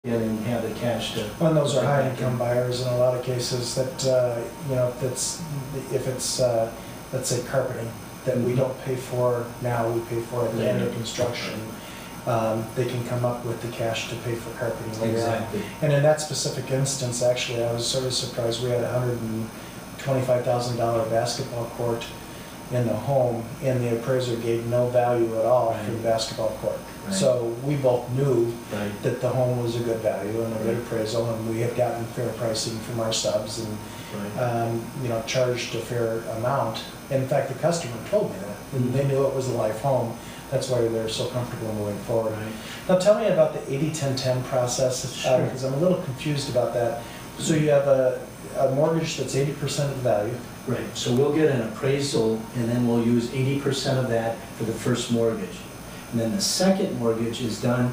and have the cash to. Well, and those are high income buyers in a lot of cases that, if it's, let's say carpeting, that we don't pay for now, we pay for at the end of construction. They can come up with the cash to pay for carpeting later Exactly. on. And in that specific instance, actually, I was sort of surprised. We had a $125,000 basketball court in the home, and the appraiser gave no value at all for the basketball court. Right. So we both knew Right. that the home was a good value and a good appraisal, and we had gotten fair pricing from our subs and Right. charged a fair amount. In fact, the customer told me that, and they knew it was a life home. That's why they're so comfortable moving forward. Right. Now tell me about the 80-10-10 process, Sure. because I'm a little confused about that. So you have a mortgage that's 80% of the value. Right, so we'll get an appraisal and then we'll use 80% of that for the first mortgage. And then the second mortgage is done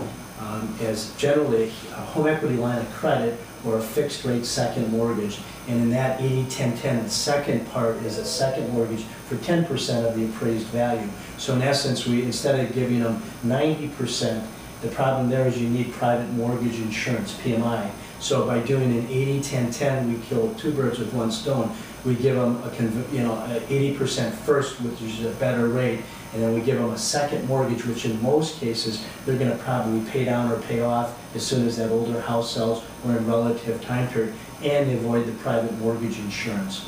as generally a home equity line of credit or a fixed rate second mortgage. And in that 80-10-10, the second part is a second mortgage for 10% of the appraised value. So in essence, we, instead of giving them 90%, the problem there is you need private mortgage insurance, PMI. So by doing an 80-10-10, we kill two birds with one stone. We give them a 80% first, which is a better rate, and then we give them a second mortgage, which in most cases, they're gonna probably pay down or pay off as soon as that older house sells or in relative time period, and they avoid the private mortgage insurance.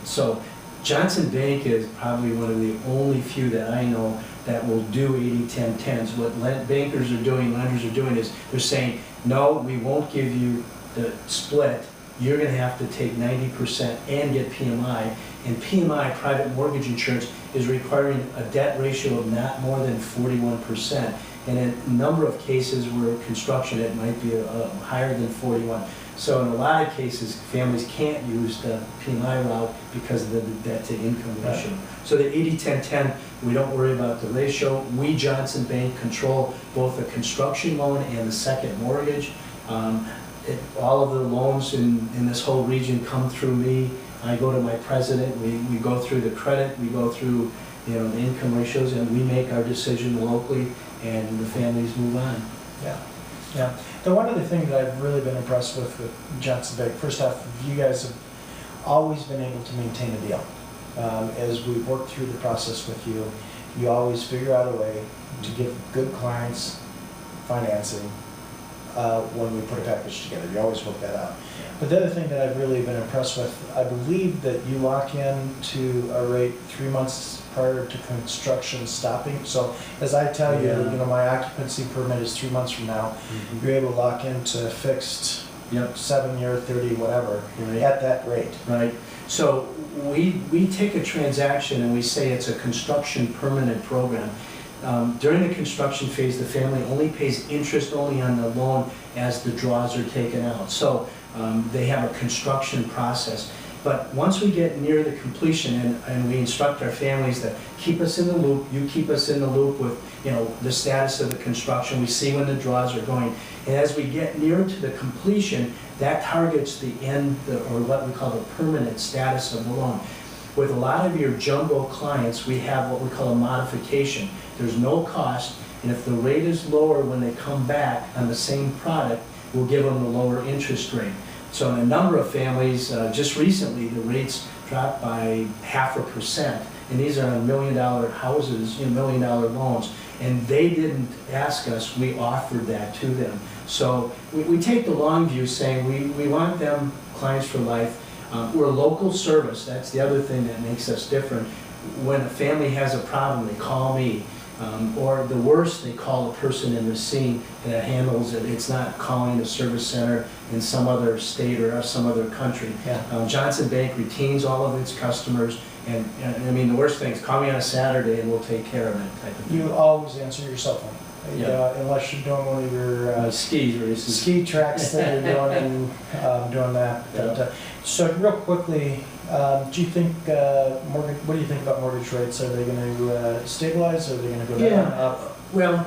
So Johnson Bank is probably one of the only few that I know that will do 80-10-10s. What bankers are doing, lenders are doing is they're saying, no, we won't give you the split. You're going to have to take 90% and get PMI. And PMI, private mortgage insurance, is requiring a debt ratio of not more than 41%. And in a number of cases where construction, it might be higher than 41. So in a lot of cases, families can't use the PMI route because of the debt to income ratio. So the 80-10-10, we don't worry about the ratio. We, Johnson Bank, control both the construction loan and the second mortgage. All of the loans in this whole region come through me. I go to my president, we go through the credit, we go through the income ratios, and we make our decision locally, and the families move on. Yeah, yeah. The one other thing that I've really been impressed with Johnson Bank, first off, you guys have always been able to maintain a deal. As we work through the process with you, you always figure out a way to give good clients financing when we put a package together. You always work that out. But the other thing that I've really been impressed with, I believe that you lock in to a rate 3 months prior to construction stopping. So as I tell you, my occupancy permit is 3 months from now. You're able to lock into fixed 7-year, 30, whatever, at that rate. Right. So we take a transaction and we say it's a construction permanent program. During the construction phase, the family only pays interest only on the loan as the draws are taken out. So they have a construction process. But once we get near the completion and we instruct our families that keep us in the loop, you keep us in the loop with the status of the construction, we see when the draws are going. And as we get near to the completion, that targets the end, or what we call the permanent status of the loan. With a lot of your jumbo clients, we have what we call a modification. There's no cost, and if the rate is lower when they come back on the same product, we'll give them the lower interest rate. So in a number of families, just recently, the rates dropped by 0.5%, and these are on $1 million houses, $1 million loans, and they didn't ask us, we offered that to them. So we take the long view, saying we want them clients for life. We're a local service. That's the other thing that makes us different. When a family has a problem, they call me. Or the worst, they call a person in the scene that handles it. It's not calling the service center in some other state or some other country. Johnson Bank retains all of its customers, and I mean, the worst thing is call me on a Saturday and we'll take care of it type of thing. You always answer your cell phone. Unless you're doing one of your ski tracks that you're doing and doing that. So real quickly, do you think what do you think about mortgage rates? Are they going to stabilize, or are they going to go down, up? Well,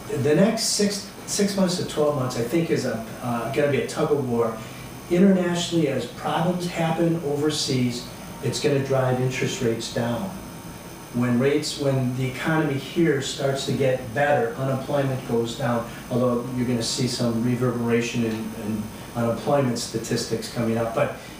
the next six months to 12 months, I think, is going to be a tug of war. Internationally, as problems happen overseas, it's going to drive interest rates down. when the economy here starts to get better, unemployment goes down, although you're gonna see some reverberation in unemployment statistics coming up.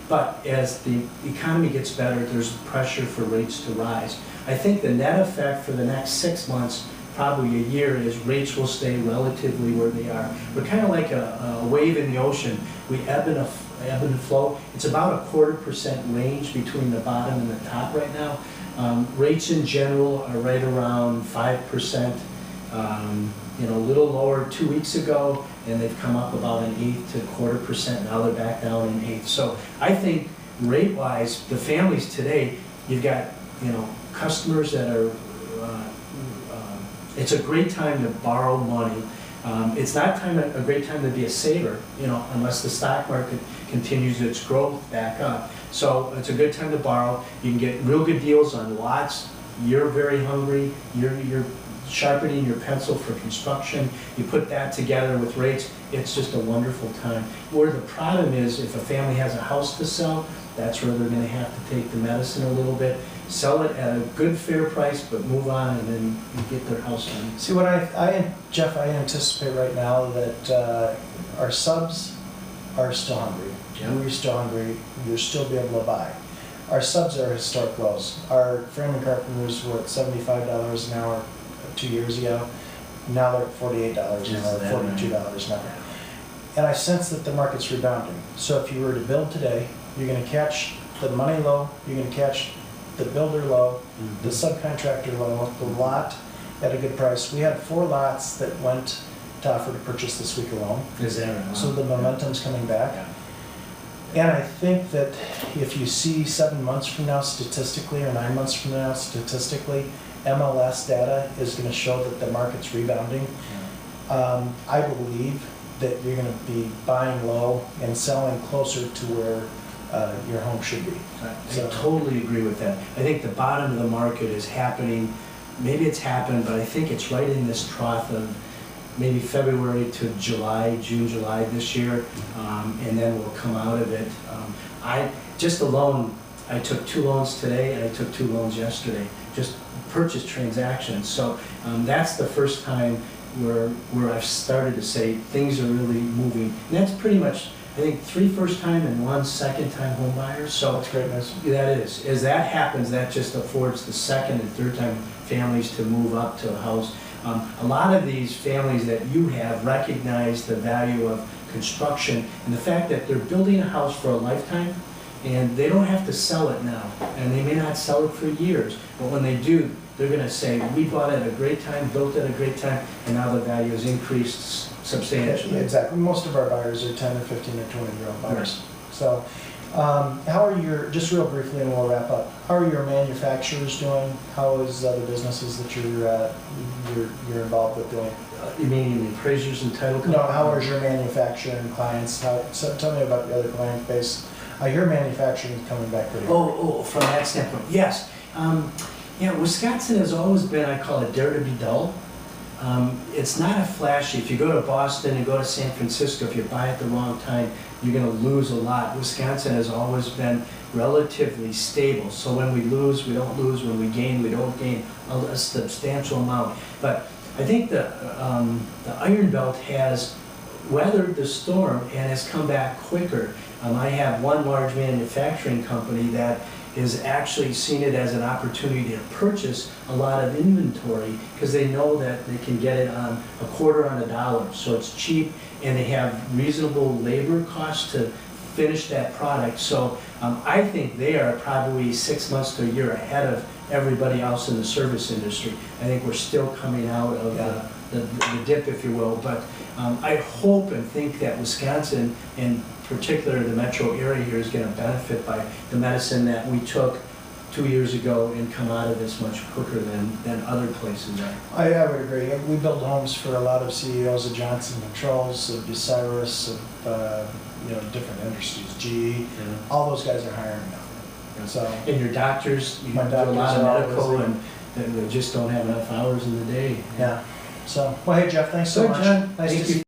But as the economy gets better, there's pressure for rates to rise. I think the net effect for the next 6 months, probably a year, is rates will stay relatively where they are. We're kind of like a wave in the ocean. We ebb and flow. It's about a 0.25% range between the bottom and the top right now. Rates in general are right around 5%, a little lower 2 weeks ago, and they've come up about 1/8 to 0.25%. Now they're back down 1/8. So I think rate-wise, the families today, you've got customers that are. It's a great time to borrow money. It's not a great time to be a saver, unless the stock market continues its growth back up. So it's a good time to borrow. You can get real good deals on lots. You're very hungry. You're sharpening your pencil for construction. You put that together with rates, it's just a wonderful time. Where the problem is, if a family has a house to sell, that's where they're going to have to take the medicine a little bit. Sell it at a good fair price, but move on, and then you get their house done. See, what Jeff, I anticipate right now that our subs are still hungry. Yeah. We're still hungry. You'll still be able to buy. Our subs are historic lows. Our framing carpenters were at $75 an hour 2 years ago. Now they're at $48 an hour, $42 an hour. And I sense that the market's rebounding. So if you were to build today, you're going to catch the money low, you're going to catch the builder low, the subcontractor low, the lot at a good price. We had 4 lots that went to offer to purchase this week alone. Is that right? So the momentum's coming back. Yeah. And I think that if you see 7 months from now statistically, or 9 months from now statistically, MLS data is going to show that the market's rebounding. Yeah. I believe that you're going to be buying low and selling closer to where your home should be. I totally agree with that. I think the bottom of the market is happening. Maybe it's happened, but I think it's right in this trough of maybe February to July, June, July this year, and then we'll come out of it. I took 2 loans today, and I took 2 loans yesterday, just purchase transactions. So that's the first time where I've started to say things are really moving. And that's pretty much, I think, 3 first-time and 1 second-time home buyers. So that's great news. That is. As that happens, that just affords the second and third-time families to move up to a house. A lot of these families that you have recognize the value of construction and the fact that they're building a house for a lifetime, and they don't have to sell it now, and they may not sell it for years, but when they do, they're going to say, we bought it at a great time, built it at a great time, and now the value has increased substantially. Yeah, exactly. Most of our buyers are 10 or 15 or 20-year-old buyers. Right. So how are just real briefly, and we'll wrap up, how are your manufacturers doing? How is other businesses that you're involved with doing? You mean the appraisers and title companies? No, how is your manufacturing clients? So tell me about your other client base. I hear manufacturing is coming back pretty good. From that standpoint, yes. Wisconsin has always been, I call it, dare to be dull. It's not a flashy. If you go to Boston and go to San Francisco, if you buy at the wrong time, you're going to lose a lot. Wisconsin has always been relatively stable. So when we lose, we don't lose. When we gain, we don't gain a substantial amount. But I think the Iron Belt has weathered the storm and has come back quicker. I have one large manufacturing company that is actually seen it as an opportunity to purchase a lot of inventory because they know that they can get it on a quarter on a dollar. So it's cheap, and they have reasonable labor costs to finish that product. So I think they are probably 6 months to a year ahead of everybody else in the service industry. I think we're still coming out of the dip, if you will. But I hope and think that Wisconsin, in particular the metro area here, is going to benefit by the medicine that we took 2 years ago and come out of this much quicker than other places are. I would agree. We build homes for a lot of CEOs of Johnson Controls, of Bucyrus, of different industries, GE. All those guys are hiring now. So, and your doctors, you do a lot of medical, and they just don't have enough hours in the day. Yeah. So, well, hey Jeff, thanks so much. John. Nice to see you.